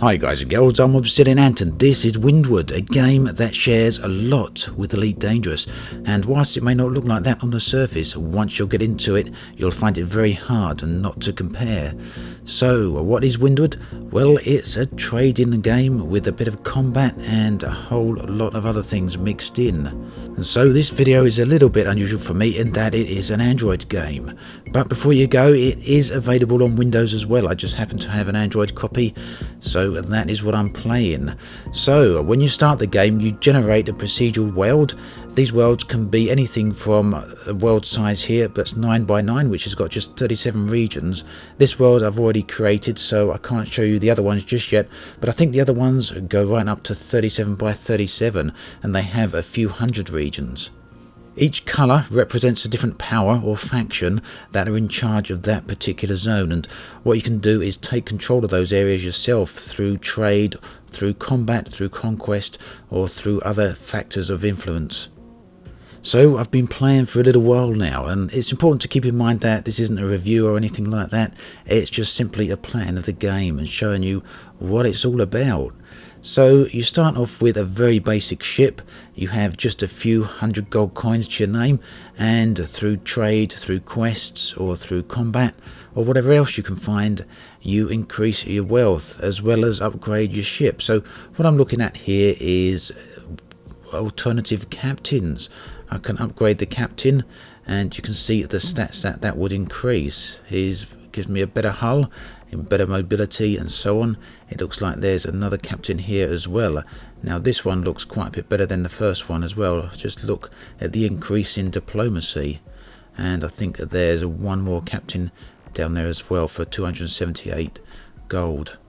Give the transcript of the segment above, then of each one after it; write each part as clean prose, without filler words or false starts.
Hi guys and girls, I'm Tasharen Ant and this is Windward, a game that shares a lot with Elite Dangerous, and whilst it may not look like that on the surface, once you'll get into it you'll find it very hard and not to compare. So what is Windward? Well, it's a trading game with a bit of combat and a whole lot of other things mixed in. And so this video is a little bit unusual for me in that it is an Android game, but before you go, it is available on Windows as well. I just happen to have an Android copy, so that is what I'm playing. So when you start the game you generate a procedural world. These worlds can be anything from a world size here that's 9 by 9, which has got just 37 regions. This world I've already created, so I can't show you the other ones just yet, but I think the other ones go right up to 37 by 37 and they have a few hundred regions. Each colour represents a different power or faction that are in charge of that particular zone, and what you can do is take control of those areas yourself through trade, through combat, through conquest, or through other factors of influence. So I've been playing for a little while now, and it's important to keep in mind that this isn't a review or anything like that. It's just simply a plan of the game and showing you what it's all about. So you start off with a very basic ship. You have just a few hundred gold coins to your name, and through trade, through quests, or through combat, or whatever else you can find, you increase your wealth as well as upgrade your ship. So what I'm looking at here is alternative captains. I can upgrade the captain and you can see the stats that would increase. He gives me a better hull, better mobility and so on. It looks like there's another captain here as well. Now this one looks quite a bit better than the first one as well. Just look at the increase in diplomacy, and I think there's one more captain down there as well for 278 gold.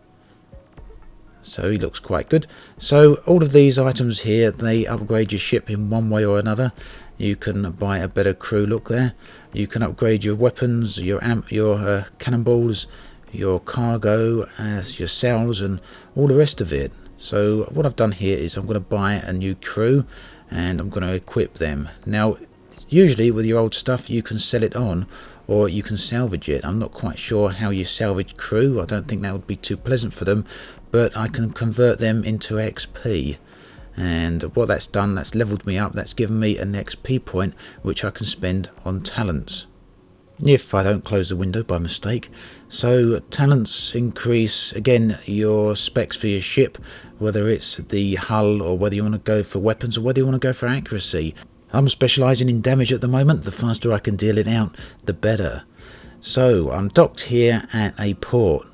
So he looks quite good. So all of these items here, they upgrade your ship in one way or another. You can buy a better crew, look there. You can upgrade your weapons, your cannonballs, your cargo, your sails and all the rest of it. So what I've done here is I'm going to buy a new crew and I'm going to equip them. Now usually with your old stuff you can sell it on or you can salvage it. I'm not quite sure how you salvage crew. I don't think that would be too pleasant for them, but I can convert them into XP. And what that's done, that's leveled me up, that's given me an XP point which I can spend on talents if I don't close the window by mistake. So talents increase again your specs for your ship, whether it's the hull or whether you want to go for weapons or whether you want to go for accuracy. I'm specialising in damage at the moment. The faster I can deal it out the better. So I'm docked here at a port,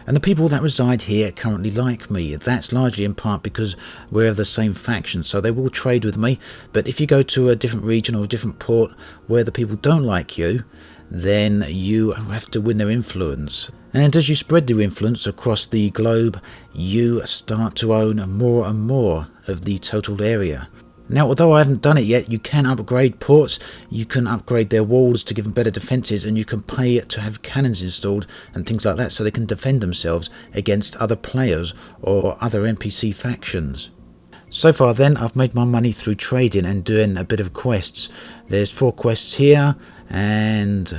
and the people that reside here currently like me. That's largely in part because we're of the same faction, so they will trade with me. But if you go to a different region or a different port where the people don't like you, then you have to win their influence. And as you spread their influence across the globe, you start to own more and more of the total area. Now, although I haven't done it yet, you can upgrade ports, you can upgrade their walls to give them better defences, and you can pay to have cannons installed and things like that so they can defend themselves against other players or other NPC factions. So far then, I've made my money through trading and doing a bit of quests. There's 4 quests here, and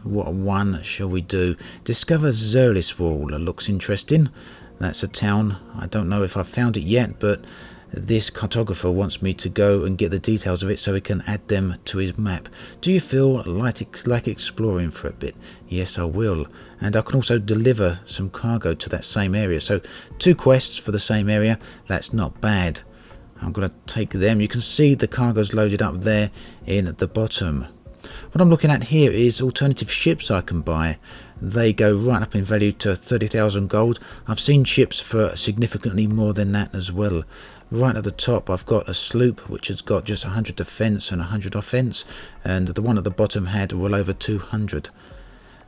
what one shall we do? Discover Zerlis Wall. It looks interesting. That's a town. I don't know if I've found it yet, but this cartographer wants me to go and get the details of it so he can add them to his map. Do you feel like exploring for a bit? Yes, I will. And I can also deliver some cargo to that same area. So 2 quests for the same area. That's not bad. I'm going to take them. You can see the cargo's loaded up there in the bottom. What I'm looking at here is alternative ships I can buy. They go right up in value to 30,000 gold. I've seen ships for significantly more than that as well. Right at the top I've got a sloop which has got just 100 defence and 100 offence, and the one at the bottom had well over 200.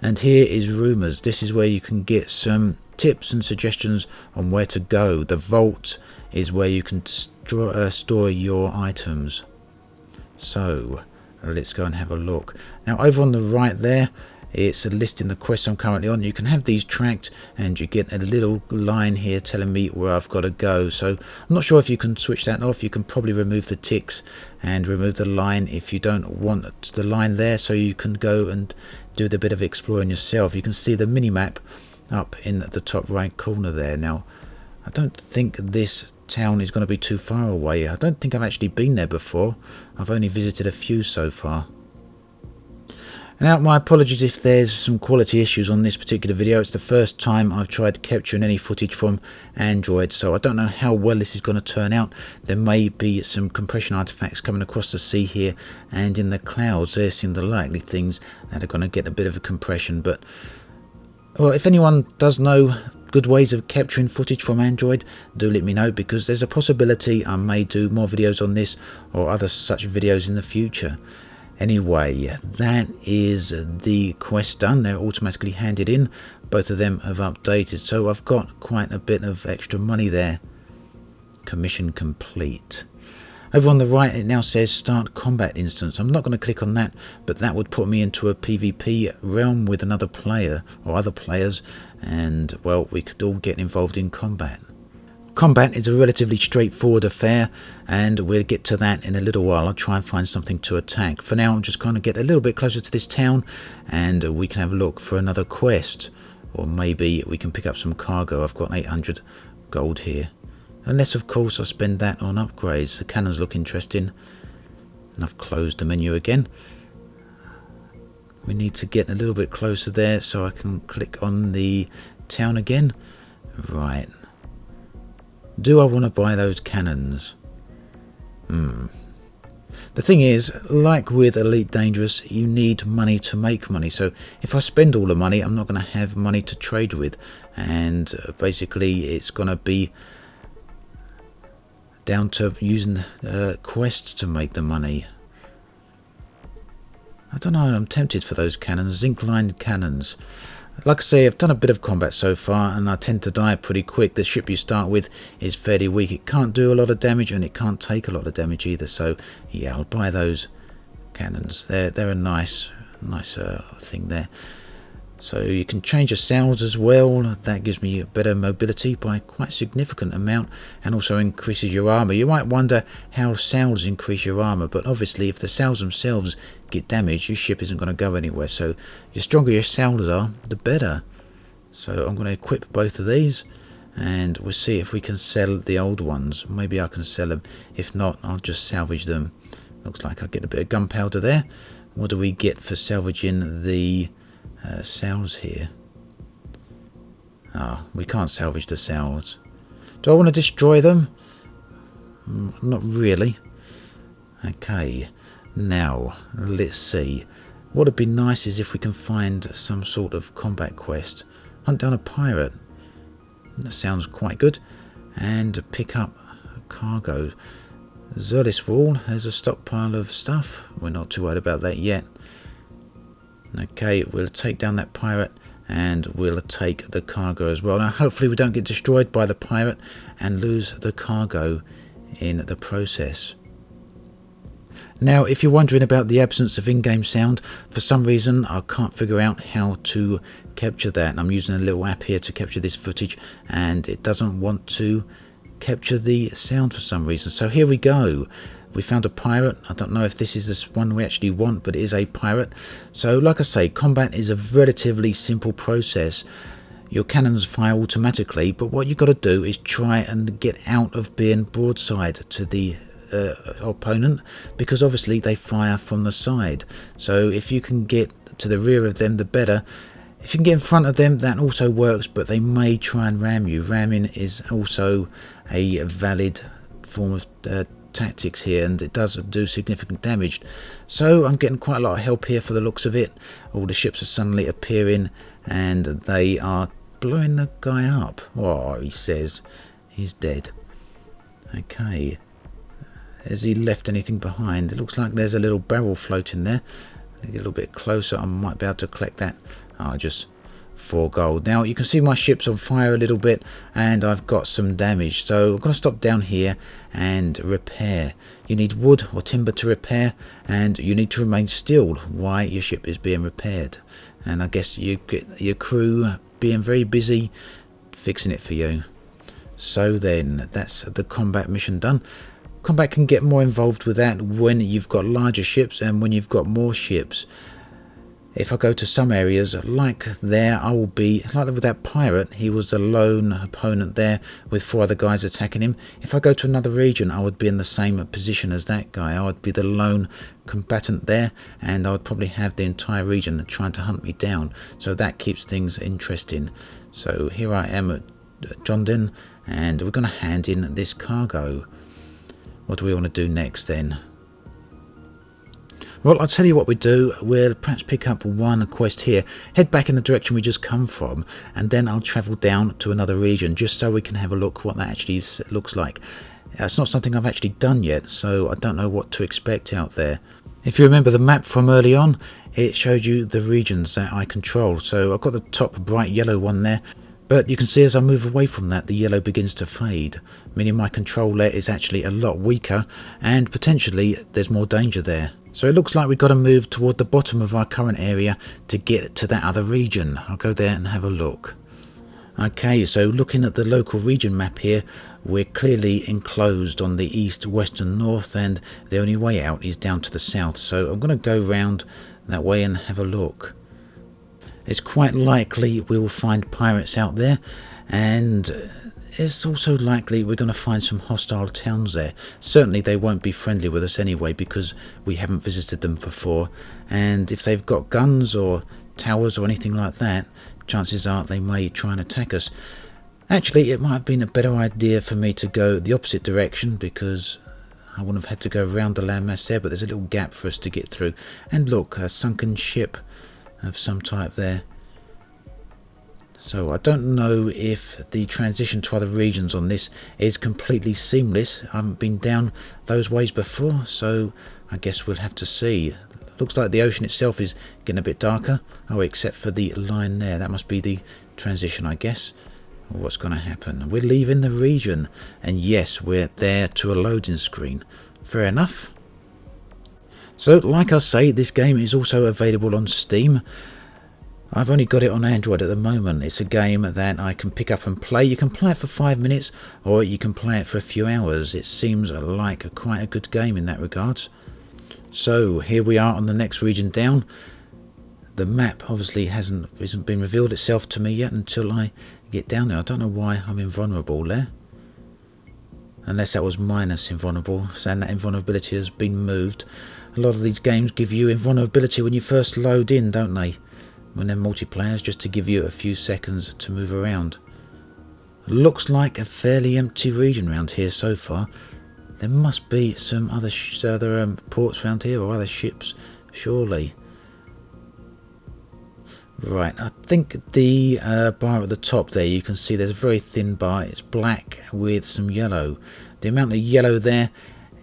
And here is rumours. This is where you can get some tips and suggestions on where to go. The vault is where you can store your items. So let's go and have a look. Now over on the right there, it's a list in the quest I'm currently on. You can have these tracked and you get a little line here telling me where I've got to go. So I'm not sure if you can switch that off. You can probably remove the ticks and remove the line if you don't want the line there, so you can go and do the bit of exploring yourself. You can see the mini map up in the top right corner there. Now I don't think this town is going to be too far away. I don't think I've actually been there before. I've only visited a few so far. Now, my apologies if there's some quality issues on this particular video. It's the first time I've tried capturing any footage from Android, so I don't know how well this is going to turn out. There may be some compression artifacts coming across the sea here, and in the clouds there seem the likely things that are going to get a bit of a compression. But, well, if anyone does know good ways of capturing footage from Android, do let me know, because there's a possibility I may do more videos on this or other such videos in the future. Anyway, that is the quest done. They're automatically handed in. Both of them have updated, so I've got quite a bit of extra money there. Commission complete. Over on the right it now says start combat instance. I'm not going to click on that, but that would put me into a PvP realm with another player or other players, and well, we could all get involved in combat. Combat is a relatively straightforward affair, and we'll get to that in a little while. I'll try and find something to attack. For now, I'm just going to get a little bit closer to this town, and we can have a look for another quest. Or maybe we can pick up some cargo. I've got 800 gold here. Unless, of course, I spend that on upgrades. The cannons look interesting. And I've closed the menu again. We need to get a little bit closer there so I can click on the town again. Right. Do I want to buy those cannons? The thing is, like with Elite Dangerous, you need money to make money. So if I spend all the money, I'm not going to have money to trade with. And basically, it's going to be down to using quests to make the money. I don't know, I'm tempted for those cannons, zinc-lined cannons. Like I say, I've done a bit of combat so far, and I tend to die pretty quick. The ship you start with is fairly weak. It can't do a lot of damage, and it can't take a lot of damage either. So, yeah, I'll buy those cannons. They're a nice thing there. So you can change your sails as well. That gives me better mobility by quite a significant amount, and also increases your armor. You might wonder how sails increase your armor, but obviously if the sails themselves get damaged, your ship isn't going to go anywhere. So the stronger your sails are, the better. So I'm going to equip both of these, and we'll see if we can sell the old ones. Maybe I can sell them. If not, I'll just salvage them. Looks like I get a bit of gunpowder there. What do we get for salvaging the sails here? We can't salvage the sails. Do I want to destroy them? Not really. Okay, now let's see. What would be nice is if we can find some sort of combat quest. Hunt down a pirate. That sounds quite good. And pick up cargo. Zerliswall has a stockpile of stuff. We're not too worried about that yet. Okay, we'll take down that pirate, and we'll take the cargo as well. Now hopefully we don't get destroyed by the pirate and lose the cargo in the process. Now if you're wondering about the absence of in-game sound, for some reason I can't figure out how to capture that. And I'm using a little app here to capture this footage, and it doesn't want to capture the sound for some reason. So here we go. We found a pirate. I don't know if this is the one we actually want, but it is a pirate. So like I say, combat is a relatively simple process. Your cannons fire automatically, but what you've got to do is try and get out of being broadside to the opponent, because obviously they fire from the side. So if you can get to the rear of them, the better. If you can get in front of them, that also works, but they may try and ram you. Ramming is also a valid form of tactics here, and it does do significant damage. So I'm getting quite a lot of help here for the looks of it. All the ships are suddenly appearing, and they are blowing the guy up. Oh, he says he's dead. Okay, has he left anything behind? It looks like there's a little barrel floating there. Get a little bit closer, I might be able to collect that. Just 4 gold. Now you can see my ship's on fire a little bit, and I've got some damage, so I'm going to stop down here and repair. You need wood or timber to repair, and you need to remain still while your ship is being repaired. And I guess you get your crew being very busy fixing it for you. So then that's the combat mission done. Combat can get more involved with that when you've got larger ships and when you've got more ships. if I go to some areas like there, I will be like with that pirate. He was the lone opponent there with 4 other guys attacking him. If I go to another region, I would be in the same position as that guy. I would be the lone combatant there, and I would probably have the entire region trying to hunt me down. So that keeps things interesting. So here I am at Jondin, and we're going to hand in this cargo. What do we want to do next then? Well, I'll tell you what we do. We'll perhaps pick up one quest here, head back in the direction we just come from, and then I'll travel down to another region just so we can have a look what that actually looks like. It's not something I've actually done yet, so I don't know what to expect out there. If you remember the map from early on, it showed you the regions that I control. So I've got the top bright yellow one there, but you can see as I move away from that, the yellow begins to fade, meaning my control there is actually a lot weaker, and potentially there's more danger there. So it looks like we've got to move toward the bottom of our current area to get to that other region. I'll go there and have a look. Okay, so looking at the local region map here, we're clearly enclosed on the east, west and north, and the only way out is down to the south. So I'm going to go round that way and have a look. It's quite likely we'll find pirates out there, and it's also likely we're going to find some hostile towns there. Certainly they won't be friendly with us anyway because we haven't visited them before, and if they've got guns or towers or anything like that, chances are they may try and attack us. Actually, it might have been a better idea for me to go the opposite direction because I wouldn't have had to go around the landmass there, but there's a little gap for us to get through. And look, a sunken ship of some type there. So I don't know if the transition to other regions on this is completely seamless. I haven't been down those ways before, so I guess we'll have to see. Looks like the ocean itself is getting a bit darker. Oh, except for the line there. That must be the transition, I guess. What's going to happen? We're leaving the region, and yes, we're there to a loading screen. Fair enough. So, like I say, this game is also available on Steam. I've only got it on Android at the moment. It's a game that I can pick up and play. You can play it for 5 minutes, or you can play it for a few hours. It seems like quite a good game in that regard. So here we are on the next region down. The map obviously hasn't been revealed itself to me yet until I get down there. I don't know why I'm invulnerable there. Unless that was minus invulnerable, saying that invulnerability has been moved. A lot of these games give you invulnerability when you first load in, don't they? When they're multiplayers, just to give you a few seconds to move around. Looks like a fairly empty region around here so far. There must be some other ports around here or other ships, surely. Right, I think the bar at the top there, you can see there's a very thin bar. It's black with some yellow. The amount of yellow there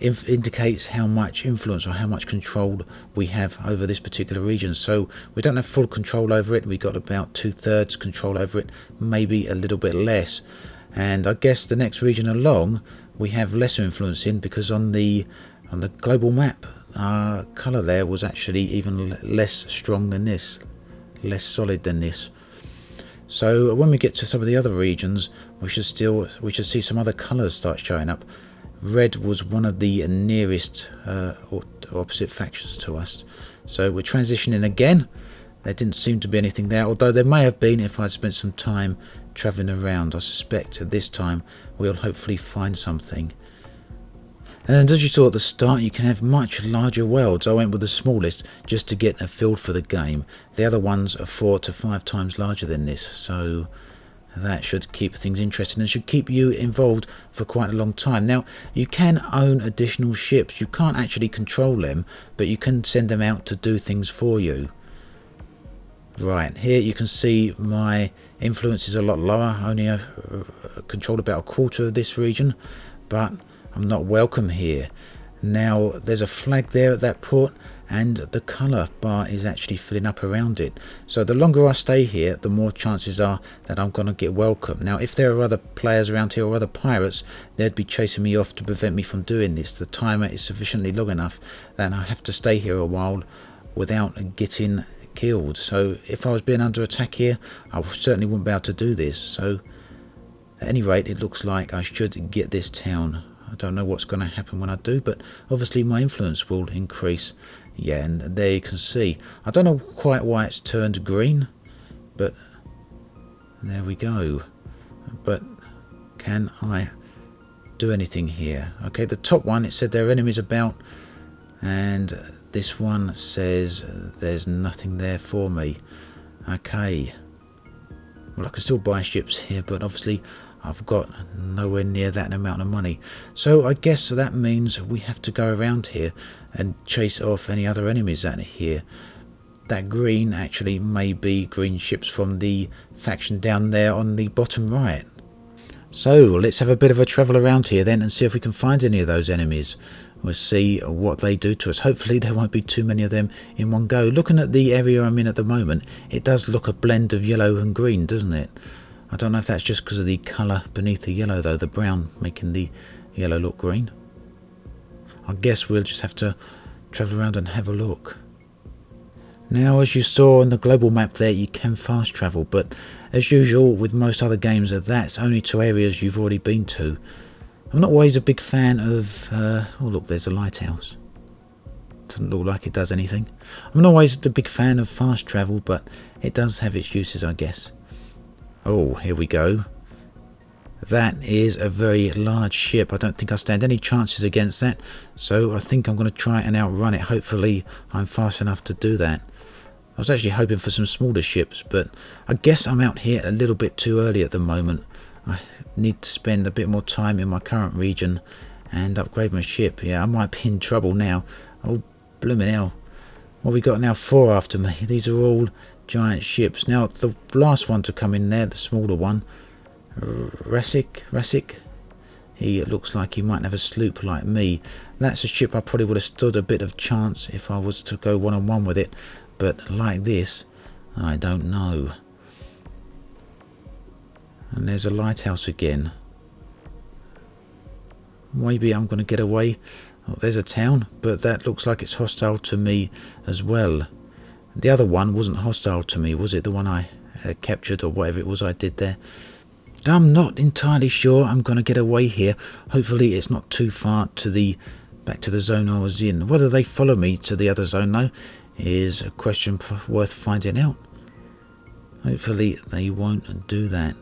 indicates how much influence or how much control we have over this particular region. So we don't have full control over it. We got about 2/3 control over it, maybe a little bit less. And I guess the next region along we have lesser influence in, because on the global map our colour there was actually even less strong than this, less solid than this. So when we get to some of the other regions, we should see some other colours start showing up. Red was one of the nearest or opposite factions to us. So we're transitioning again. There didn't seem to be anything there, although there may have been if I'd spent some time travelling around. I suspect at this time we'll hopefully find something. And as you saw at the start, you can have much larger worlds. I went with the smallest just to get a feel for the game. The other ones are 4 to 5 times larger than this, so that should keep things interesting and should keep you involved for quite a long time. Now, you can own additional ships. You can't actually control them, but you can send them out to do things for you. Right, here you can see my influence is a lot lower. I only controlled about a quarter of this region, but I'm not welcome here. Now, there's a flag there at that port, and the colour bar is actually filling up around it. So the longer I stay here, the more chances are that I'm going to get welcome. Now, if there are other players around here or other pirates, they'd be chasing me off to prevent me from doing this. The timer is sufficiently long enough that I have to stay here a while without getting killed. So if I was being under attack here, I certainly wouldn't be able to do this. So at any rate, it looks like I should get this town. I don't know what's going to happen when I do, but obviously my influence will increase. Yeah, and there you can see. I don't know quite why it's turned green, but there we go. But can I do anything here? Okay, the top one, it said there are enemies about, and this one says there's nothing there for me. Okay, well, I can still buy ships here, but obviously I've got nowhere near that amount of money. So I guess that means we have to go around here and chase off any other enemies out of here. That green actually may be green ships from the faction down there on the bottom right. So let's have a bit of a travel around here then and see if we can find any of those enemies. We'll see what they do to us. Hopefully there won't be too many of them in one go. Looking at the area I'm in at the moment, it does look a blend of yellow and green, doesn't it? I don't know if that's just because of the colour beneath the yellow though, the brown making the yellow look green. I guess we'll just have to travel around and have a look. Now, as you saw on the global map there, you can fast travel, but as usual with most other games, that's only to areas you've already been to. I'm not always a big fan of... oh look, there's a lighthouse. Doesn't look like it does anything. I'm not always a big fan of fast travel, but it does have its uses, I guess. Oh, here we go. That is a very large ship. I don't think I stand any chances against that, so I think I'm going to try and outrun it. Hopefully I'm fast enough to do that. I was actually hoping for some smaller ships, but I guess I'm out here a little bit too early at the moment. I need to spend a bit more time in my current region and upgrade my ship. Yeah, I might be in trouble now. Oh, blooming hell. What we got now? 4 after me. These are all giant ships. Now, the last one to come in there, the smaller one, Rasik. He looks like he might have a sloop like me. That's a ship I probably would have stood a bit of chance if I was to go one-on-one with it. But like this, I don't know. And there's a lighthouse again. Maybe I'm going to get away. Oh, there's a town, but that looks like it's hostile to me as well. The other one wasn't hostile to me, was it? The one I captured or whatever it was I did there. I'm not entirely sure I'm going to get away here. Hopefully it's not too far to back to the zone I was in. Whether they follow me to the other zone though is a question worth finding out. Hopefully they won't do that.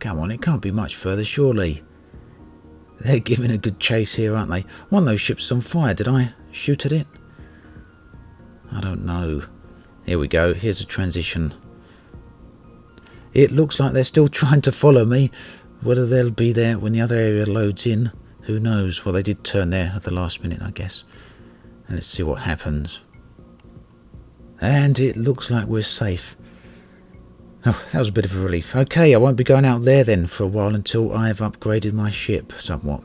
Come on, it can't be much further, surely. They're giving a good chase here, aren't they? One of those ships is on fire. Did I shoot at it? I don't know. Here we go. Here's a transition. It looks like they're still trying to follow me. Whether they'll be there when the other area loads in, who knows? Well, they did turn there at the last minute, I guess. And let's see what happens. And it looks like we're safe. Oh, that was a bit of a relief. Okay, I won't be going out there then for a while until I've upgraded my ship somewhat.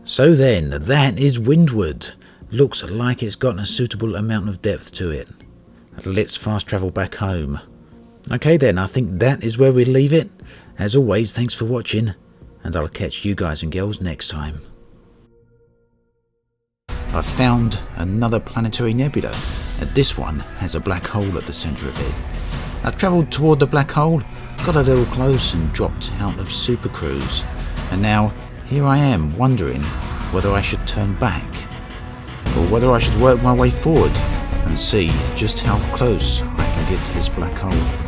So then, that is Windward. Looks like it's got a suitable amount of depth to it. Let's fast travel back home. Okay then, I think that is where we leave it. As always, thanks for watching, and I'll catch you guys and girls next time. I've found another planetary nebula, and this one has a black hole at the centre of it. I travelled toward the black hole, got a little close and dropped out of Super Cruise, and now here I am wondering whether I should turn back, or whether I should work my way forward and see just how close I can get to this black hole.